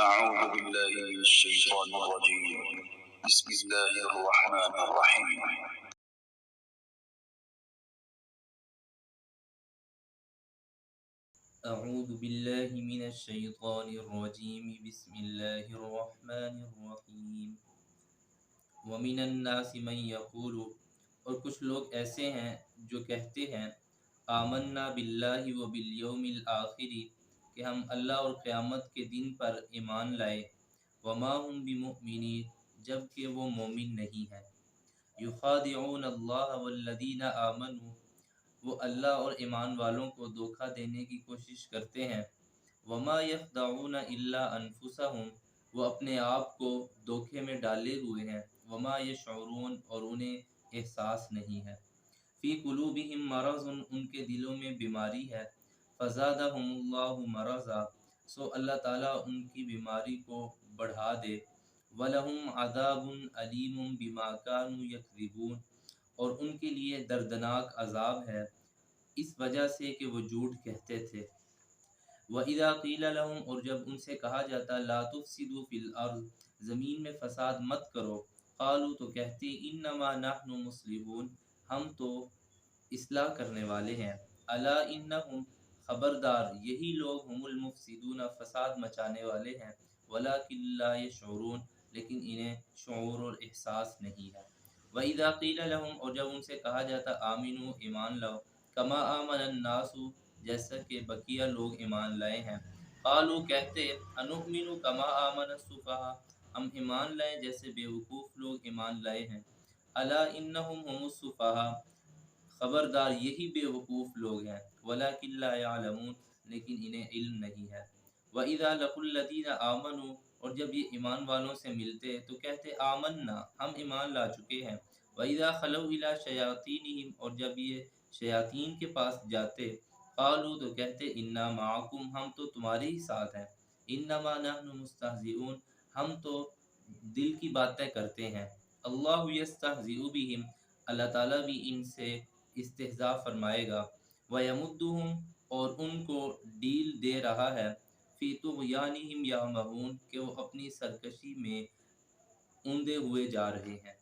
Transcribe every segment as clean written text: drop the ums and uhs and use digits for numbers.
أعوذ بالله من الشيطان الرجيم بسم الله الرحمن الرحيم أعوذ بالله من الشيطان الرجيم بسم الله الرحمن الرحیم ومن الناس من یقول، اور کچھ لوگ ایسے ہیں جو کہتے ہیں آمنا باللہ و بالیوم الآخر، کہ ہم اللہ اور قیامت کے دن پر ایمان لائے، وما هم بمؤمنین، جبکہ وہ مومن نہیں ہیں، یخادعون اللہ والذین آمنوا، وہ اللہ اور ایمان والوں کو دھوکہ دینے کی کوشش کرتے ہیں، وما یخدعون الا انفسہم، وہ اپنے آپ کو دھوکے میں ڈالے ہوئے ہیں، وما یشعرون، اور انہیں احساس نہیں ہے، فی قلوبہم مرض، ان کے دلوں میں بیماری ہے، فزادہم اللہ مرضا، سو اللہ تعالیٰ ان کی بیماری کو بڑھا دے، وَلَهُمْ عَذَابٌ أَلِيمٌ بِمَا كَانُوا يَكْذِبُونَ، اور ان کے لیے دردناک عذاب ہے اس وجہ سے کہ وہ جھوٹ کہتے تھے، وَإِذَا قِيلَ لَهُمْ، اور جب ان سے کہا جاتا لَا تُفْسِدُوا فِي الْأَرْضِ، زمین میں فساد مت کرو، قالوا، تو کہتے إِنَّمَا نَحْنُ مُصْلِحُونَ، ہم تو اصلاح کرنے والے ہیں، أَلَا إِنَّهُمْ، خبردار یہی لوگ ہم المفسدون، فساد مچانے والے ہیں، وَلَكِنْ لَا يَشْعُرُونَ، لیکن انہیں شعور اور احساس نہیں ہے، وَإِذَا قِيلَ لَهُمْ، اور جب ان سے کہا جاتا آمنوا، ایمان لاؤ، کما آمن الناس، جیسا کہ بقیہ لوگ ایمان لائے ہیں، قالوا، کہتے انؤمن کما آمن السفہاء، ہم ایمان لائیں جیسے بیوقوف لوگ ایمان لائے ہیں، الا انہم هم السفہاء، خبردار یہی بیوقوف لوگ ہیں، ولکن لا یعلمون، لیکن انہیں علم نہیں ہے، وَإِذَا لَقُوا الَّذِينَ آمَنُوا، اور جب یہ ایمان والوں سے ملتے تو کہتے آمنا، ہم ایمان لا چکے ہیں، وَإِذَا خَلَوْا إِلَىٰ شَيَاطِينِهِمْ، اور جب یہ شیاطین کے پاس جاتے، قالوا، تو کہتے انا معکم، ہم تو تمہارے ہی ساتھ ہیں، انما نحن مستہزئون، ہم تو دل کی باتیں کرتے ہیں، اللہ یستہزئ بہم، اللہ تعالیٰ بھی ان سے استہزاء فرمائے گا، ویمدہم، اور ان کو ڈیل دے رہا ہے، فی طغیانہم یعمہون، کہ وہ اپنی سرکشی میں اوندے ہوئے جا رہے ہیں،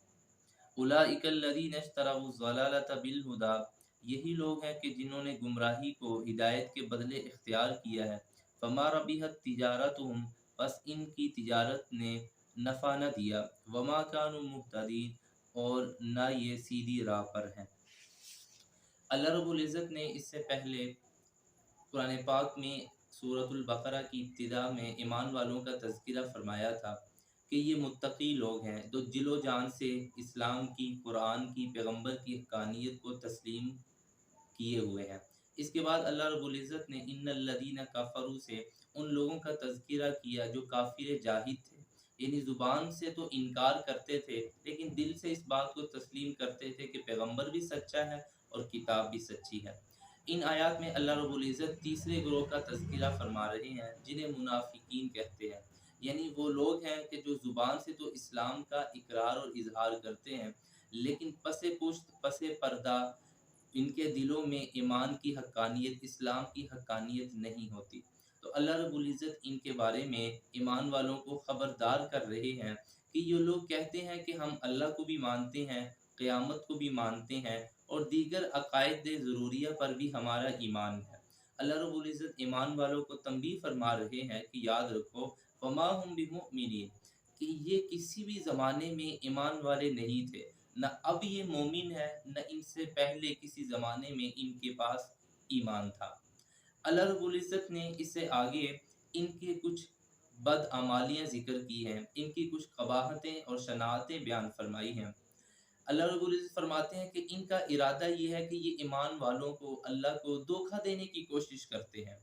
اولئک الذین اشتروا الضلالۃ بالہدی، یہی لوگ ہیں کہ جنہوں نے گمراہی کو ہدایت کے بدلے اختیار کیا ہے، فما ربحت تجارتہم، پس ان کی تجارت نے نفع نہ دیا، وما کانوا مہتدین، اور نہ یہ سیدھی راہ پر ہیں۔ اللہ رب العزت نے اس سے پہلے قرآن پاک میں سورۃ البقرہ کی ابتدا میں ایمان والوں کا تذکرہ فرمایا تھا کہ یہ متقی لوگ ہیں جو دل و جان سے اسلام کی، قرآن کی، پیغمبر کی حقانیت کو تسلیم کیے ہوئے ہیں۔ اس کے بعد اللہ رب العزت نے ان الذین کفروا سے ان لوگوں کا تذکرہ کیا جو کافر جاہد تھے، یعنی زبان سے تو انکار کرتے تھے لیکن دل سے اس بات کو تسلیم کرتے تھے کہ پیغمبر بھی سچا ہے اور کتاب بھی سچی ہے۔ ان آیات میں اللہ رب العزت تیسرے گروہ کا تذکرہ فرما رہے ہیں جنہیں منافقین کہتے ہیں، یعنی وہ لوگ ہیں کہ جو زبان سے تو اسلام کا اقرار اور اظہار کرتے ہیں لیکن پس پشت، پس پردہ ان کے دلوں میں ایمان کی حقانیت، اسلام کی حقانیت نہیں ہوتی۔ تو اللہ رب العزت ان کے بارے میں ایمان والوں کو خبردار کر رہے ہیں کہ یہ لوگ کہتے ہیں کہ ہم اللہ کو بھی مانتے ہیں، قیامت کو بھی مانتے ہیں، اور دیگر عقائد ضروریہ پر بھی ہمارا ایمان ہے۔ اللہ رب العزت ایمان والوں کو تنبیہ فرما رہے ہیں کہ یاد رکھو وما ہم بمؤمنین، کہ یہ کسی بھی زمانے میں ایمان والے نہیں تھے، نہ اب یہ مومن ہے، نہ ان سے پہلے کسی زمانے میں ان کے پاس ایمان تھا۔ اللہ رب العزت نے اس سے آگے ان کے کچھ بدعمالیاں ذکر کی ہیں، ان کی کچھ قباحتیں اور شناعتیں بیان فرمائی ہیں۔ اللہ رب العزت فرماتے ہیں کہ ان کا ارادہ یہ ہے کہ یہ ایمان والوں کو، اللہ کو دھوکہ دینے کی کوشش کرتے ہیں،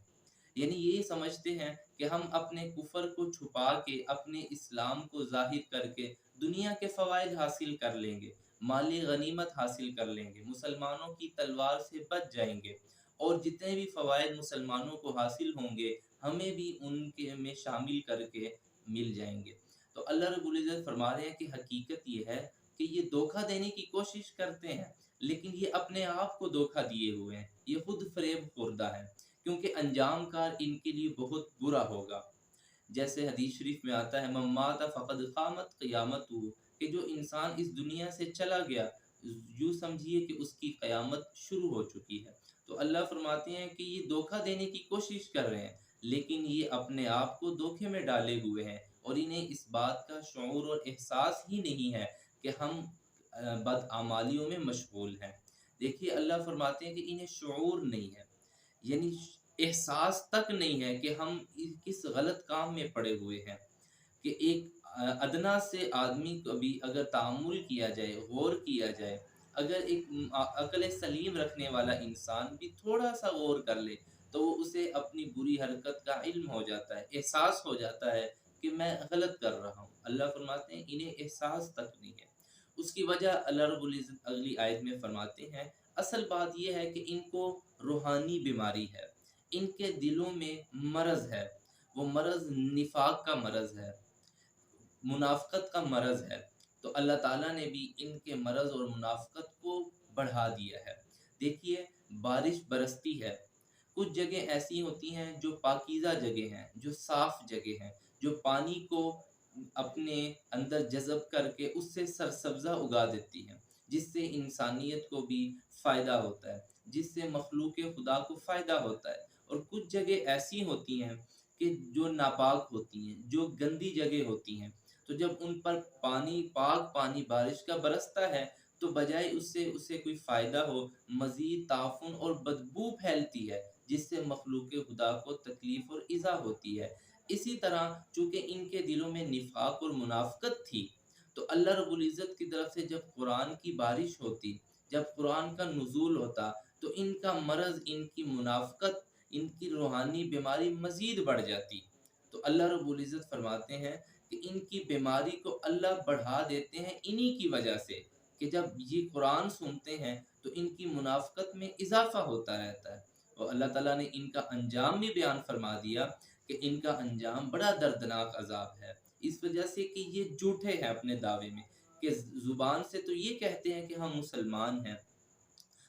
یعنی یہ سمجھتے ہیں کہ ہم اپنے کفر کو چھپا کے، اپنے اسلام کو ظاہر کر کے دنیا کے فوائد حاصل کر لیں گے، مالی غنیمت حاصل کر لیں گے، مسلمانوں کی تلوار سے بچ جائیں گے، اور جتنے بھی فوائد مسلمانوں کو حاصل ہوں گے ہمیں بھی ان کے میں شامل کر کے مل جائیں گے۔ تو اللہ رب العزت فرما رہے ہیں کہ حقیقت یہ ہے کہ یہ دھوکہ دینے کی کوشش کرتے ہیں لیکن یہ اپنے آپ کو دھوکہ دیے ہوئے ہیں، یہ خود فریب خوردہ ہیں، کیونکہ انجام کار ان کے لیے بہت برا ہوگا۔ جیسے حدیث شریف میں آتا ہے من مات فقد قامت قیامتہ، کہ جو انسان اس دنیا سے چلا گیا یوں سمجھیے کہ اس کی قیامت شروع ہو چکی ہے۔ تو اللہ فرماتے ہیں کہ یہ دھوکہ دینے کی کوشش کر رہے ہیں، لیکن یہ اپنے آپ کو دھوکے میں ڈالے ہوئے ہیں، اور انہیں اس بات کا شعور اور احساس ہی نہیں ہے کہ ہم بدعمالیوں میں مشغول ہیں۔ دیکھیے اللہ فرماتے ہیں کہ انہیں شعور نہیں ہے، یعنی احساس تک نہیں ہے کہ ہم کس غلط کام میں پڑے ہوئے ہیں، کہ ایک ادنا سے آدمی کو بھی اگر تعامل کیا جائے، غور کیا جائے، اگر ایک عقل سلیم رکھنے والا انسان بھی تھوڑا سا غور کر لے تو وہ اسے اپنی بری حرکت کا علم ہو جاتا ہے، احساس ہو جاتا ہے کہ میں غلط کر رہا ہوں۔ اللہ فرماتے ہیں انہیں احساس تک نہیں ہے۔ اس کی وجہ اللہ رب العزت اگلی آیت میں فرماتے ہیں اصل بات یہ ہے کہ ان کو روحانی بیماری ہے، ان کے دلوں میں مرض ہے، وہ مرض نفاق کا مرض ہے، منافقت کا مرض ہے۔ تو اللہ تعالیٰ نے بھی ان کے مرض اور منافقت کو بڑھا دیا ہے۔ دیکھیے بارش برستی ہے، کچھ جگہ ایسی ہوتی ہیں جو پاکیزہ جگہ ہیں، جو صاف جگہ ہیں، جو پانی کو اپنے اندر جذب کر کے اس سے سرسبزہ اگا دیتی ہیں، جس سے انسانیت کو بھی فائدہ ہوتا ہے، جس سے مخلوق خدا کو فائدہ ہوتا ہے۔ اور کچھ جگہ ایسی ہوتی ہیں کہ جو ناپاک ہوتی ہیں، جو گندی جگہ ہوتی ہیں، تو جب ان پر پاک پانی بارش کا برستا ہے تو بجائے اس سے اسے کوئی فائدہ ہو، مزید تعفن اور بدبو پھیلتی ہے، جس سے مخلوق خدا کو تکلیف اور ایذا ہوتی ہے۔ اسی طرح چونکہ ان کے دلوں میں نفاق اور منافقت تھی، تو اللہ رب العزت کی طرف سے جب قرآن کی بارش ہوتی، جب قرآن کا نزول ہوتا، تو ان کا مرض، ان کی منافقت، ان کی روحانی بیماری مزید بڑھ جاتی۔ تو اللہ رب العزت فرماتے ہیں کہ ان کی بیماری کو اللہ بڑھا دیتے ہیں انہی کی وجہ سے، کہ جب یہ قرآن سنتے ہیں تو ان کی منافقت میں اضافہ ہوتا رہتا ہے۔ اور اللہ تعالیٰ نے ان کا انجام بھی بیان فرما دیا کہ ان کا انجام بڑا دردناک عذاب ہے، اس وجہ سے کہ یہ جھوٹے ہیں اپنے دعوے میں، کہ زبان سے تو یہ کہتے ہیں کہ ہم مسلمان ہیں،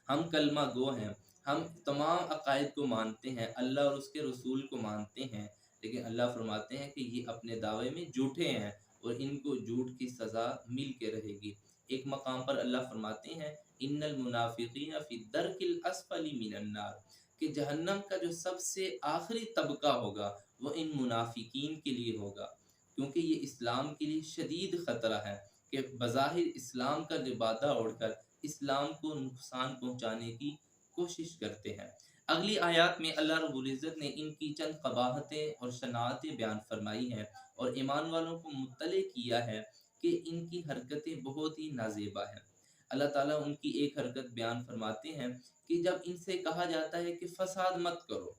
ہم کلمہ گو ہیں، ہم تمام عقائد کو مانتے ہیں، اللہ اور اس کے رسول کو مانتے ہیں، لیکن اللہ فرماتے ہیں کہ یہ اپنے دعوے میں جھوٹے ہیں اور ان کو جھوٹ کی سزا مل کے رہے گی۔ ایک مقام پر اللہ فرماتے ہیں ان المنافقین فی الدرک الاسفل من النار، کہ جہنم کا جو سب سے آخری طبقہ ہوگا وہ ان منافقین کے لیے ہوگا، کیونکہ یہ اسلام کے لیے شدید خطرہ ہے کہ بظاہر اسلام کا لبادہ اوڑھ کر اسلام کو نقصان پہنچانے کی کوشش کرتے ہیں۔ اگلی آیات میں اللہ رب العزت نے ان کی چند قباحتیں اور شناعتیں بیان فرمائی ہیں اور ایمان والوں کو مطلع کیا ہے کہ ان کی حرکتیں بہت ہی نازیبا ہیں۔ اللہ تعالیٰ ان کی ایک حرکت بیان فرماتے ہیں کہ جب ان سے کہا جاتا ہے کہ فساد مت کرو،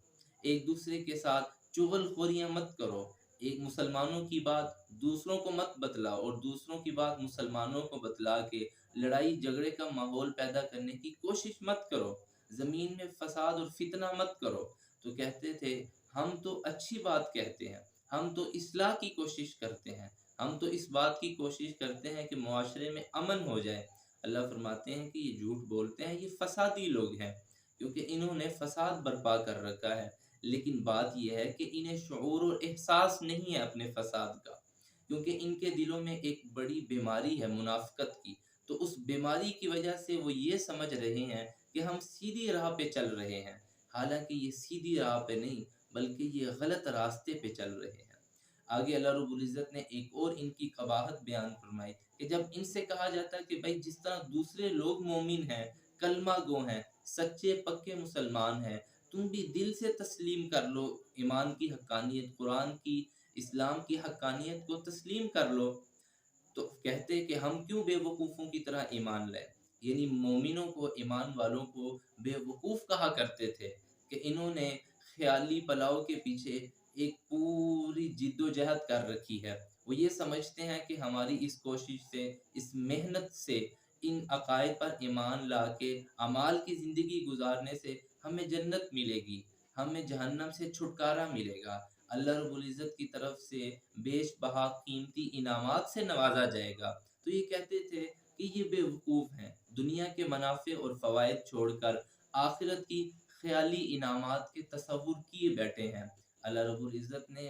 ایک دوسرے کے ساتھ چغل خوریاں مت کرو، ایک مسلمانوں کی بات دوسروں کو مت بتلاؤ اور دوسروں کی بات مسلمانوں کو بتلا کے لڑائی جھگڑے کا ماحول پیدا کرنے کی کوشش مت کرو، زمین میں فساد اور فتنہ مت کرو، تو کہتے تھے ہم تو اچھی بات کہتے ہیں، ہم تو اصلاح کی کوشش کرتے ہیں، ہم تو اس بات کی کوشش کرتے ہیں کہ معاشرے میں امن ہو جائے۔ اللہ فرماتے ہیں کہ یہ جھوٹ بولتے ہیں، یہ فسادی لوگ ہیں، کیونکہ انہوں نے فساد برپا کر رکھا ہے، لیکن بات یہ ہے کہ انہیں شعور اور احساس نہیں ہے اپنے فساد کا، کیونکہ ان کے دلوں میں ایک بڑی بیماری ہے منافقت کی، تو اس بیماری کی وجہ سے وہ یہ سمجھ رہے ہیں کہ ہم سیدھی راہ پہ چل رہے ہیں، حالانکہ یہ سیدھی راہ پہ نہیں بلکہ یہ غلط راستے پہ چل رہے ہیں۔ آگے اللہ رب العزت نے ایک اور ان کی قباحت بیان فرمائی کہ جب ان سے کہا جاتا ہے کہ بھائی جس طرح دوسرے لوگ مومن ہیں، کلمہ گو ہیں، سچے پکے مسلمان ہیں، تم بھی دل سے تسلیم کر لو ایمان کی حقانیت، قرآن کی، اسلام کی حقانیت کو تسلیم کر لو، تو کہتے کہ ہم کیوں بے وقوفوں کی طرح ایمان لائیں، یعنی مومنوں کو، ایمان والوں کو بے وقوف کہا کرتے تھے کہ انہوں نے خیالی پلاؤ کے پیچھے ایک پوری جد و جہد کر رکھی ہے، وہ یہ سمجھتے ہیں کہ ہماری اس کوشش سے، اس محنت سے، ان عقائد پر ایمان لا کے اعمال کی زندگی گزارنے سے ہمیں جنت ملے گی، ہمیں جہنم سے چھٹکارا ملے گا، اللہ رب العزت کی طرف سے بیش بہا قیمتی انعامات سے نوازا جائے گا۔ تو یہ کہتے تھے کہ یہ بے وقوف ہیں، دنیا کے منافع اور فوائد چھوڑ کر آخرت کی خیالی انعامات کے تصور کیے بیٹھے ہیں۔ اللہ رب العزت نے